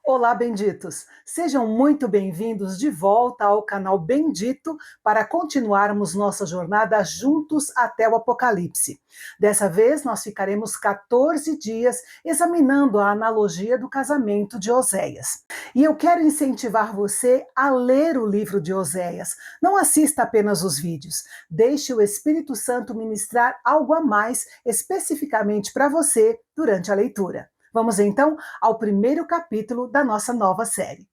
Olá, benditos! Sejam muito bem-vindos de volta ao canal Bendito para continuarmos nossa jornada juntos até o Apocalipse. Dessa vez, nós ficaremos 14 dias examinando a analogia do casamento de Oséias. E eu quero incentivar você a ler o livro de Oséias. Não assista apenas os vídeos. Deixe o Espírito Santo ministrar algo a mais especificamente para você durante a leitura. Vamos então ao primeiro capítulo da nossa nova série.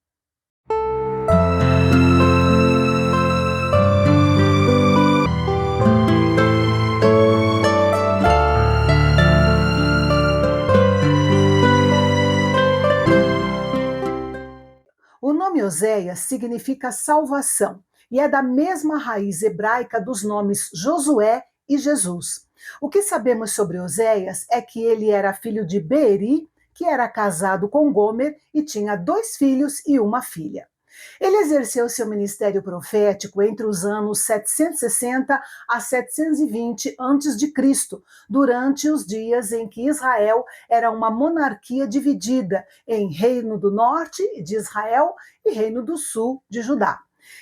O nome Oséias significa salvação e é da mesma raiz hebraica dos nomes Josué e Jesus. O que sabemos sobre Oséias é que ele era filho de Beeri, que era casado com Gomer e tinha 2 filhos e uma filha. Ele exerceu seu ministério profético entre os anos 760 a 720 a.C., durante os dias em que Israel era uma monarquia dividida em Reino do Norte de Israel e Reino do Sul de Judá.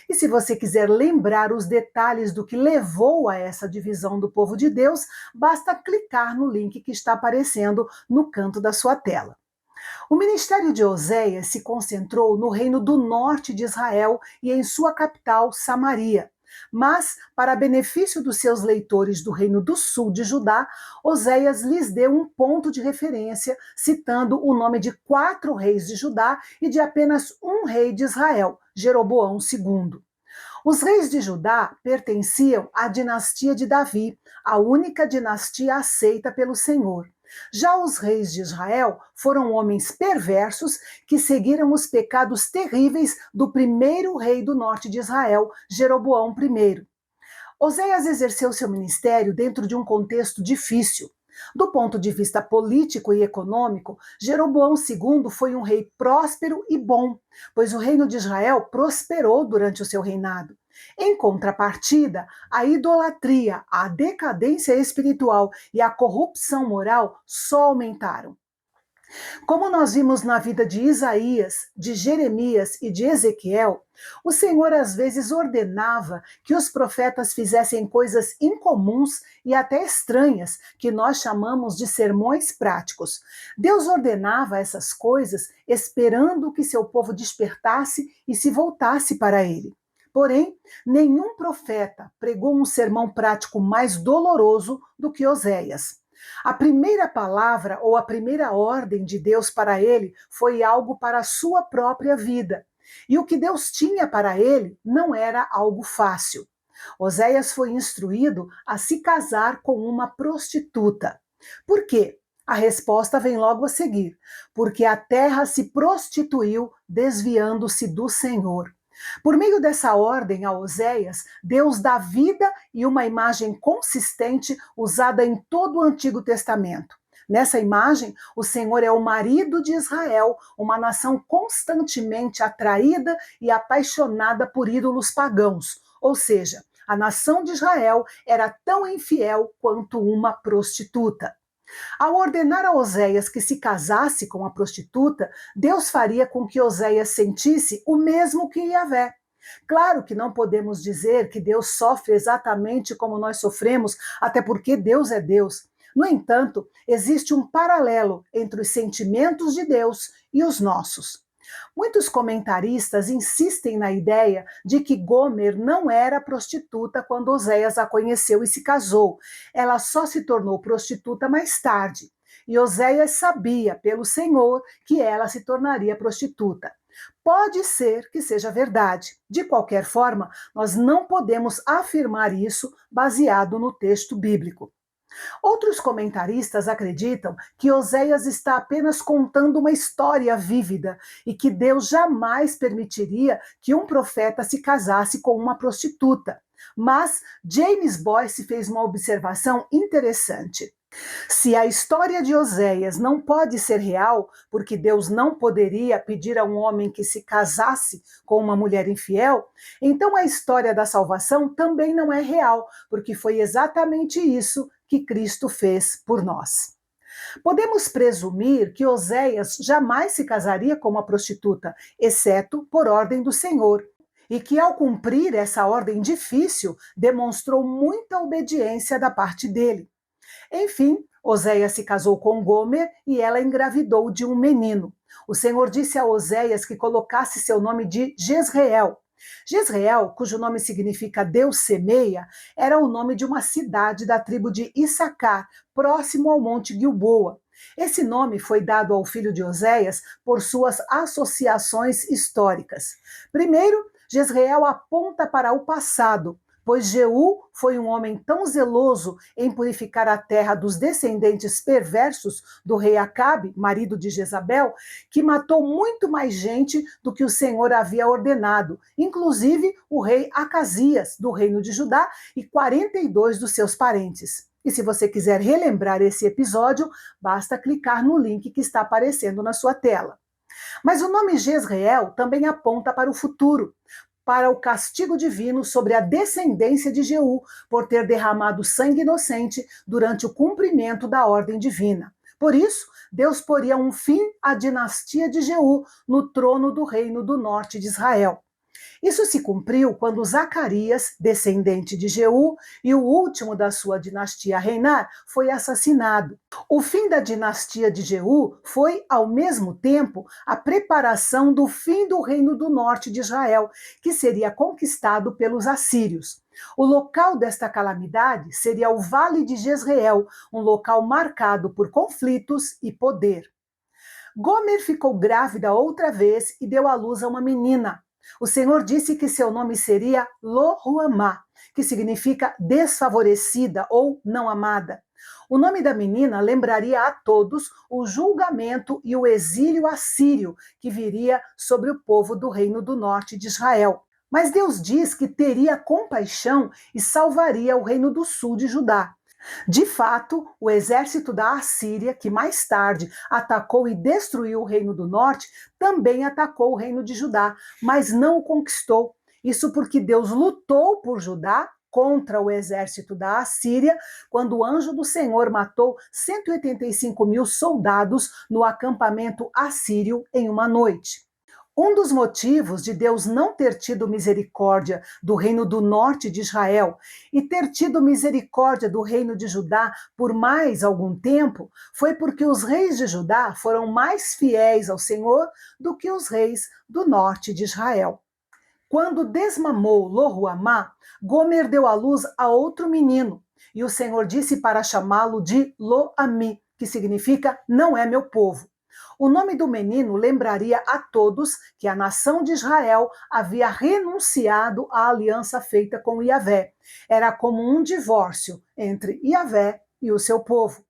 E se você quiser lembrar os detalhes do que levou a essa divisão do povo de Deus, basta clicar no link que está aparecendo no canto da sua tela. O ministério de Oséias se concentrou no reino do norte de Israel e em sua capital, Samaria. Mas, para benefício dos seus leitores do reino do sul de Judá, Oséias lhes deu um ponto de referência, citando o nome de 4 reis de Judá e de apenas um rei de Israel, Jeroboão II. Os reis de Judá pertenciam à dinastia de Davi, a única dinastia aceita pelo Senhor. Já os reis de Israel foram homens perversos que seguiram os pecados terríveis do primeiro rei do norte de Israel, Jeroboão I. Oséias exerceu seu ministério dentro de um contexto difícil. Do ponto de vista político e econômico, Jeroboão II foi um rei próspero e bom, pois o reino de Israel prosperou durante o seu reinado. Em contrapartida, a idolatria, a decadência espiritual e a corrupção moral só aumentaram. Como nós vimos na vida de Isaías, de Jeremias e de Ezequiel, o Senhor às vezes ordenava que os profetas fizessem coisas incomuns e até estranhas, que nós chamamos de sermões práticos. Deus ordenava essas coisas esperando que seu povo despertasse e se voltasse para ele. Porém, nenhum profeta pregou um sermão prático mais doloroso do que Oséias. A primeira palavra ou a primeira ordem de Deus para ele foi algo para a sua própria vida. E o que Deus tinha para ele não era algo fácil. Oséias foi instruído a se casar com uma prostituta. Por quê? A resposta vem logo a seguir. Porque a terra se prostituiu, desviando-se do Senhor. Por meio dessa ordem a Oséias, Deus dá vida e uma imagem consistente usada em todo o Antigo Testamento. Nessa imagem, o Senhor é o marido de Israel, uma nação constantemente atraída e apaixonada por ídolos pagãos. Ou seja, a nação de Israel era tão infiel quanto uma prostituta. Ao ordenar a Oséias que se casasse com a prostituta, Deus faria com que Oséias sentisse o mesmo que Yahvé. Claro que não podemos dizer que Deus sofre exatamente como nós sofremos, até porque Deus é Deus. No entanto, existe um paralelo entre os sentimentos de Deus e os nossos. Muitos comentaristas insistem na ideia de que Gomer não era prostituta quando Oséias a conheceu e se casou. Ela só se tornou prostituta mais tarde. E Oséias sabia, pelo Senhor, que ela se tornaria prostituta. Pode ser que seja verdade. De qualquer forma, nós não podemos afirmar isso baseado no texto bíblico. Outros comentaristas acreditam que Oséias está apenas contando uma história vívida e que Deus jamais permitiria que um profeta se casasse com uma prostituta. Mas James Boyce fez uma observação interessante. Se a história de Oséias não pode ser real, porque Deus não poderia pedir a um homem que se casasse com uma mulher infiel, então a história da salvação também não é real, porque foi exatamente isso que Cristo fez por nós. Podemos presumir que Oséias jamais se casaria com uma prostituta, exceto por ordem do Senhor, e que, ao cumprir essa ordem difícil, demonstrou muita obediência da parte dele. Enfim, Oséias se casou com Gomer e ela engravidou de um menino. O Senhor disse a Oséias que colocasse seu nome de Jezreel. Jezreel, cujo nome significa Deus semeia, era o nome de uma cidade da tribo de Issacar, próximo ao Monte Gilboa. Esse nome foi dado ao filho de Oséias por suas associações históricas. Primeiro, Jezreel aponta para o passado, pois Jeú foi um homem tão zeloso em purificar a terra dos descendentes perversos do rei Acabe, marido de Jezabel, que matou muito mais gente do que o Senhor havia ordenado, inclusive o rei Acasias, do reino de Judá, e 42 dos seus parentes. E se você quiser relembrar esse episódio, basta clicar no link que está aparecendo na sua tela. Mas o nome Jezreel também aponta para o futuro, para o castigo divino sobre a descendência de Jeú por ter derramado sangue inocente durante o cumprimento da ordem divina. Por isso, Deus poria um fim à dinastia de Jeú no trono do reino do norte de Israel. Isso se cumpriu quando Zacarias, descendente de Jeú e o último da sua dinastia a reinar, foi assassinado. O fim da dinastia de Jeú foi, ao mesmo tempo, a preparação do fim do reino do norte de Israel, que seria conquistado pelos assírios. O local desta calamidade seria o Vale de Jezreel, um local marcado por conflitos e poder. Gomer ficou grávida outra vez e deu à luz a uma menina. O Senhor disse que seu nome seria Lo-Ruamá, que significa desfavorecida ou não amada. O nome da menina lembraria a todos o julgamento e o exílio assírio que viria sobre o povo do reino do norte de Israel. Mas Deus diz que teria compaixão e salvaria o reino do sul de Judá. De fato, o exército da Assíria, que mais tarde atacou e destruiu o reino do norte, também atacou o reino de Judá, mas não o conquistou. Isso porque Deus lutou por Judá contra o exército da Assíria, quando o anjo do Senhor matou 185 mil soldados no acampamento assírio em uma noite. Um dos motivos de Deus não ter tido misericórdia do reino do norte de Israel e ter tido misericórdia do reino de Judá por mais algum tempo foi porque os reis de Judá foram mais fiéis ao Senhor do que os reis do norte de Israel. Quando desmamou Lo-Ruamá, Gomer deu à luz a outro menino, e o Senhor disse para chamá-lo de Lo-Ami, que significa não é meu povo. O nome do menino lembraria a todos que a nação de Israel havia renunciado à aliança feita com Yahvé. Era como um divórcio entre Yahvé e o seu povo.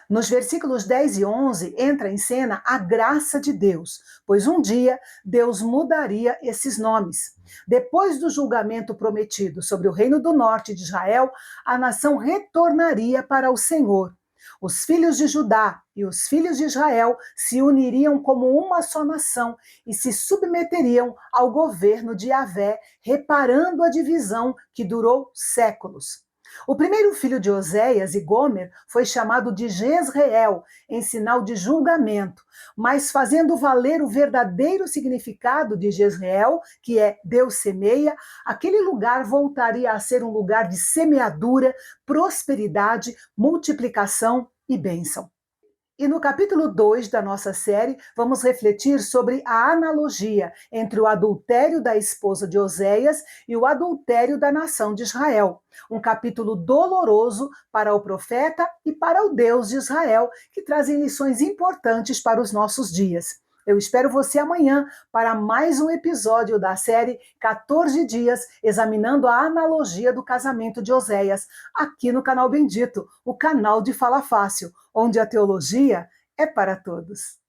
Nos versículos 10 e 11 entra em cena a graça de Deus, pois um dia Deus mudaria esses nomes. Depois do julgamento prometido sobre o reino do norte de Israel, a nação retornaria para o Senhor. Os filhos de Judá e os filhos de Israel se uniriam como uma só nação e se submeteriam ao governo de Yahvé, reparando a divisão que durou séculos. O primeiro filho de Oséias e Gomer foi chamado de Jezreel, em sinal de julgamento, mas fazendo valer o verdadeiro significado de Jezreel, que é Deus semeia, aquele lugar voltaria a ser um lugar de semeadura, prosperidade, multiplicação e bênção. E no capítulo 2 da nossa série, vamos refletir sobre a analogia entre o adultério da esposa de Oséias e o adultério da nação de Israel. Um capítulo doloroso para o profeta e para o Deus de Israel, que trazem lições importantes para os nossos dias. Eu espero você amanhã para mais um episódio da série 14 Dias, examinando a analogia do casamento de Oséias, aqui no Canal Bendito, o canal de Fala Fácil, onde a teologia é para todos.